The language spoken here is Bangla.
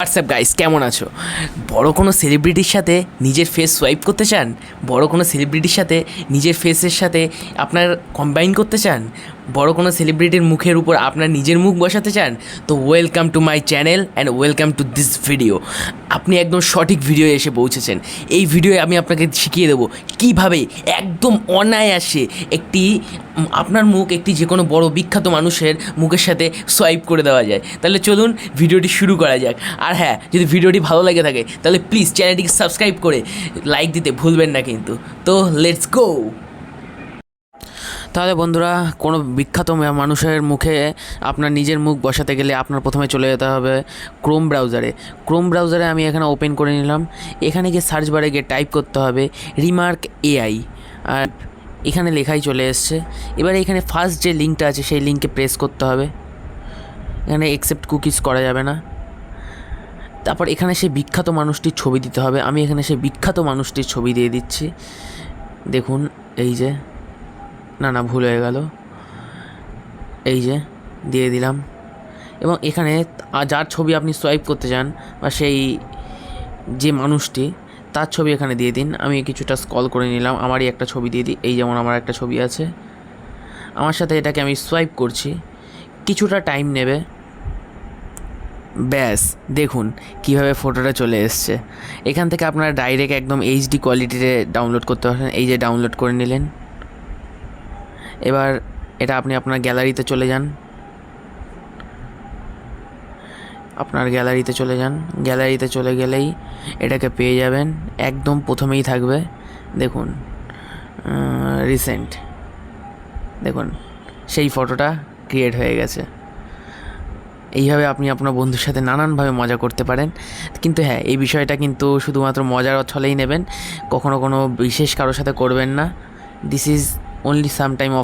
হোয়াটসঅ্যাপ গাইস, কেমন আছো? বড় কোনো সেলিব্রিটির সাথে নিজের ফেস সোয়াইপ করতে চান? বড় কোনো সেলিব্রিটির সাথে নিজের ফেসের সাথে আপনার কম্বাইন করতে চান? বড় কোনো সেলিব্রিটির মুখের উপর আপনার নিজের মুখ বসাতে চান? তো welcome to my channel and welcome to this video. আপনি একদম সঠিক ভিডিও এসে পৌঁছেছেন। এই ভিডিওয়ে আমি আপনাকে শিখিয়ে দেবো কীভাবে একদম অনায়াসে আপনার মুখ একটি যে কোনো বড় বিখ্যাত মানুষের মুখের সাথে সোয়াইপ করে দেওয়া যায়। তাহলে চলুন ভিডিওটি শুরু করা যাক। আর হ্যাঁ, যদি ভিডিওটি ভালো লেগে থাকে তাহলে প্লিজ চ্যানেলটিকে সাবস্ক্রাইব করে লাইক দিতে ভুলবেন না কিন্তু। তো লেটস গো। তাহলে বন্ধুরা, কোনো বিখ্যাত মানুষের মুখে আপনার নিজের মুখ বসাতে গেলে আপনার প্রথমে চলে যেতে হবে ক্রোম ব্রাউজারে আমি এখানে ওপেন করে নিলাম। এখানে গিয়ে সার্চ বারে গিয়ে টাইপ করতে হবে রিমার্ক এআই, আর এখানে লেখাই চলে এসছে। এবারে এখানে ফার্স্ট যে লিঙ্কটা আছে সেই লিঙ্কে প্রেস করতে হবে। এখানে অ্যাকসেপ্ট কুকিজ করা যাবে না। তারপর এখানে সেই বিখ্যাত মানুষটির ছবি দিতে হবে। আমি এখানে সেই বিখ্যাত মানুষটির ছবি দিয়ে দিচ্ছি। দেখুন, এই যে, না ভুল হয়ে গেল, এই যে দিয়ে দিলাম। এবং এখানে যার ছবি আপনি সোয়াইপ করতে চান বা সেই যে মানুষটি, তার ছবি এখানে দিয়ে দিন। আমি কিছুটা স্ক্রল করে নিলাম, আমারই একটা ছবি দিয়ে দিই। এই যেমন আমার একটা ছবি আছে, আমার সাথে এটাকে আমি সোয়াইপ করছি। কিছুটা টাইম নেবে। ব্যাস, দেখুন কীভাবে ফটোটা চলে এসছে। এখান থেকে আপনারা ডাইরেক্ট একদম এইচডি কোয়ালিটিতে ডাউনলোড করতে পারেন। এই যে ডাউনলোড করে নিলেন। এবার এটা আপনি আপনার গ্যালারিতে চলে যান। গ্যালারিতে চলে গেলেই এটাকে পেয়ে যাবেন। একদম প্রথমেই থাকবে, দেখুন রিসেন্ট। দেখুন সেই ফটোটা ক্রিয়েট হয়ে গেছে। এইভাবে আপনি আপনার বন্ধুর সাথে নানানভাবে মজা করতে পারেন। কিন্তু হ্যাঁ, এই বিষয়টা কিন্তু শুধুমাত্র মজার ছলেই নেবেন, কখনো কোনো বিশেষ কারোর সাথে করবেন না। This is only some time of